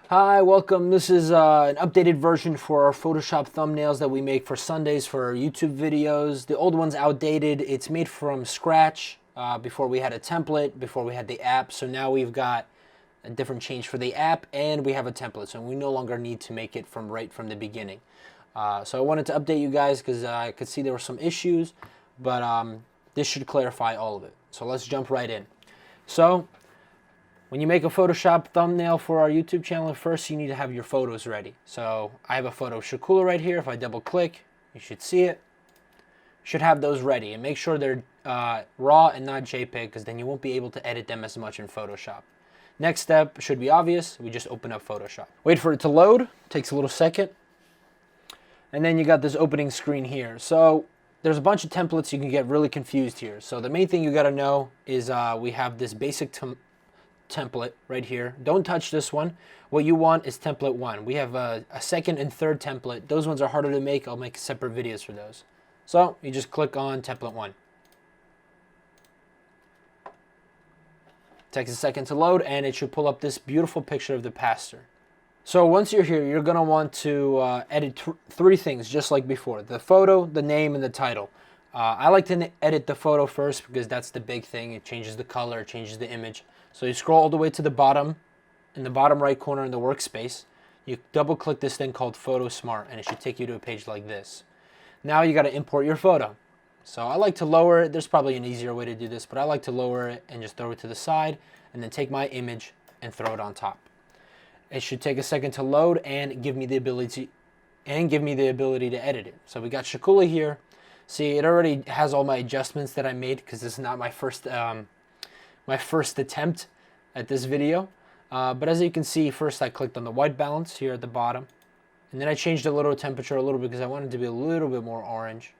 Hi, welcome. This is an updated version for our Photoshop thumbnails that we make for Sundays for our YouTube videos. The old one's outdated. It's made from scratch. Before we had a template, before we had the app. So now we've got a different change for the app and we have a template. So we no longer need to make it from right from the beginning. So I wanted to update you guys because I could see there were some issues, but this should clarify all of it. So let's jump right in. So when you make a Photoshop thumbnail for our YouTube channel, first you need to have your photos ready. So I have a photo of Shakula right here. If I double click, you should see it. Should have those ready and make sure they're raw and not JPEG because then you won't be able to edit them as much in Photoshop. Next step should be obvious. We just open up Photoshop. Wait for it to load. Takes a little second. And then you got this opening screen here. So there's a bunch of templates. You can get really confused here. So the main thing you got to know is we have this basic template right here. Don't touch this one. What you want is template 1. We have a second and third template. Those ones are harder to make. I'll make separate videos for those. So you just click on template 1. Takes a second to load and it should pull up this beautiful picture of the pastor. So once you're here, you're going to want to edit three things just like before. The photo, the name, and the title. I like to edit the photo first because that's the big thing. It changes the color, it changes the image. So you scroll all the way to the bottom, in the bottom right corner in the workspace. You double click this thing called Photo Smart and it should take you to a page like this. Now you got to import your photo. So I like to lower it. There's probably an easier way to do this, but I like to lower it and just throw it to the side and then take my image and throw it on top. It should take a second to load and give me the ability to edit it. So we got Shakula here. See, it already has all my adjustments that I made because this is not my first attempt at this video. But as you can see, first I clicked on the white balance here at the bottom. And then I changed the little temperature a little bit because I wanted it to be a little bit more orange.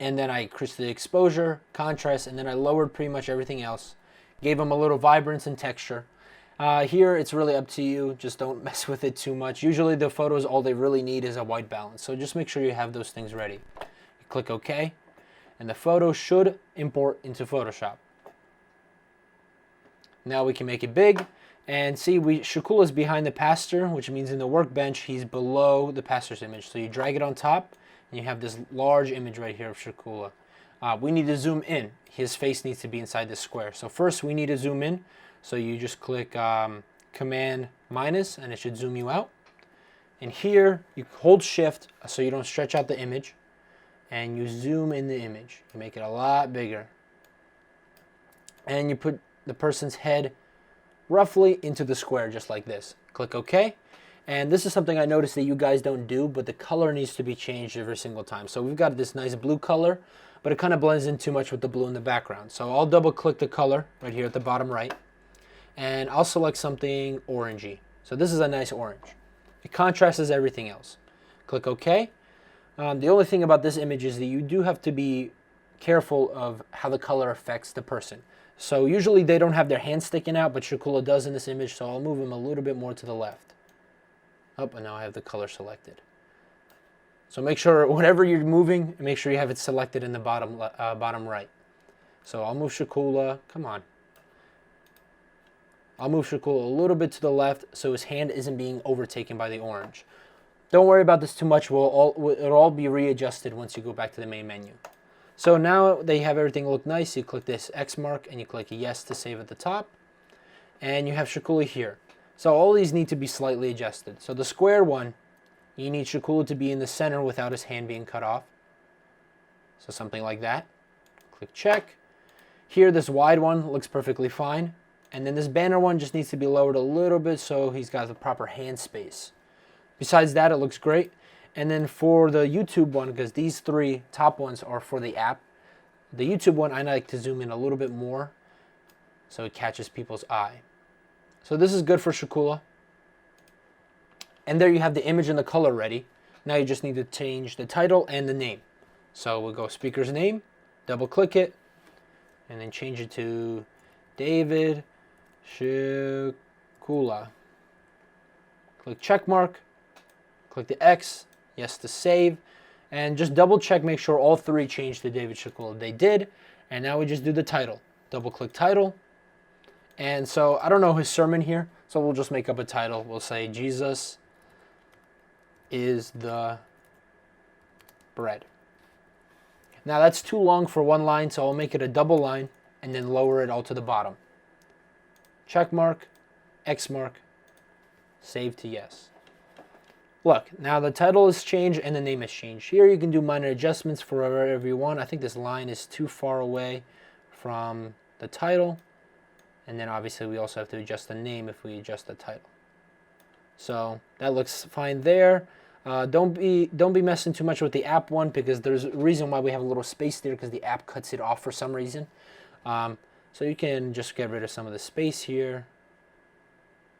And then I increased the exposure, contrast, and then I lowered pretty much everything else. Gave them a little vibrance and texture. Here, it's really up to you. Just don't mess with it too much. Usually the photos, all they really need is a white balance. So just make sure you have those things ready. You click OK, and the photo should import into Photoshop. Now we can make it big. And see, Shakula is behind the pastor, which means in the workbench, he's below the pastor's image. So you drag it on top, and you have this large image right here of Shakula. We need to zoom in. His face needs to be inside this square. So first, we need to zoom in. So you just click Command minus, and it should zoom you out. And here, you hold Shift so you don't stretch out the image, and you zoom in the image. You make it a lot bigger. And you put the person's head roughly into the square just like this. Click OK. And this is something I noticed that you guys don't do, but the color needs to be changed every single time. So we've got this nice blue color, but it kind of blends in too much with the blue in the background. So I'll double click the color right here at the bottom right, and I'll select something orangey. So this is a nice orange. It contrasts everything else. Click OK. The only thing about this image is that you do have to be careful of how the color affects the person. So usually they don't have their hands sticking out, but Shakula does in this image, so I'll move him a little bit more to the left. Oh, and now I have the color selected. So make sure, whatever you're moving, make sure you have it selected in the bottom right. So I'll move Shakula, come on. I'll move Shakula a little bit to the left so his hand isn't being overtaken by the orange. Don't worry about this too much, it'll all be readjusted once you go back to the main menu. So now they have everything look nice. You click this X mark and you click yes to save at the top. And you have Shakula here. So all these need to be slightly adjusted. So the square one, you need Shakula to be in the center without his hand being cut off. So something like that. Click check. Here, this wide one looks perfectly fine. And then this banner one just needs to be lowered a little bit so he's got the proper hand space. Besides that, it looks great. And then for the YouTube one, because these three top ones are for the app, the YouTube one I like to zoom in a little bit more so it catches people's eye. So this is good for Shakula. And there you have the image and the color ready. Now you just need to change the title and the name. So we'll go speaker's name, double click it, and then change it to David Shakula. Click check mark, click the X, yes to save, and just double check, make sure all three changed to David Shakula. They did, and now we just do the title. Double click title, and so I don't know his sermon here, So we'll just make up a title. We'll say Jesus is the bread. Now that's too long for one line, so I'll make it a double line and then lower it all to the bottom. Check mark, X mark, save to yes. Look, now the title is changed and the name is changed. Here you can do minor adjustments for whatever you want. I think this line is too far away from the title. And then obviously we also have to adjust the name if we adjust the title. So that looks fine there. Don't be messing too much with the app one, because there's a reason why we have a little space there, because the app cuts it off for some reason. So you can just get rid of some of the space here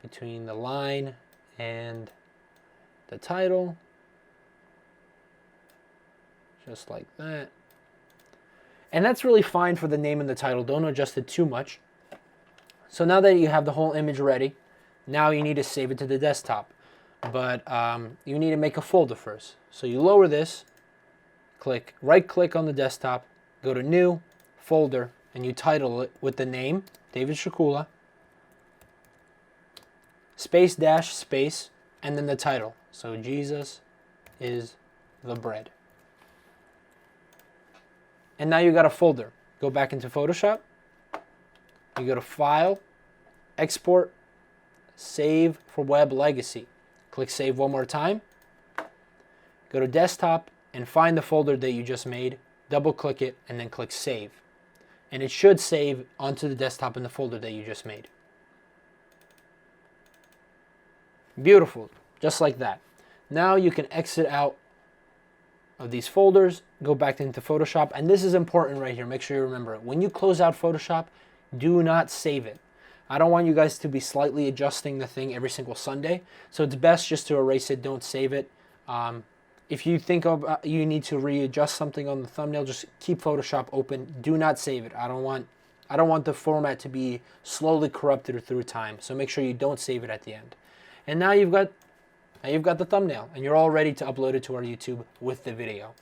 between the line and the title, just like that. And that's really fine for the name and the title. Don't adjust it too much. So now that you have the whole image ready, now you need to save it to the desktop. But you need to make a folder first. So you lower this, right click on the desktop, go to New, Folder, and you title it with the name, David Shakula, space dash space, and then the title. So Jesus is the bread. And now you got a folder. Go back into Photoshop. You go to File, Export, Save for Web Legacy. Click Save one more time. Go to Desktop and find the folder that you just made. Double click it and then click Save. And it should save onto the desktop in the folder that you just made. Beautiful, just like that. Now you can exit out of these folders, go back into Photoshop, and this is important right here. Make sure you remember it. When you close out Photoshop, do not save it. I don't want you guys to be slightly adjusting the thing every single Sunday, so it's best just to erase it, don't save it. If you think you need to readjust something on the thumbnail, just keep Photoshop open. Do not save it. I don't want the format to be slowly corrupted through time, so make sure you don't save it at the end. And now you've got the thumbnail, and you're all ready to upload it to our YouTube with the video.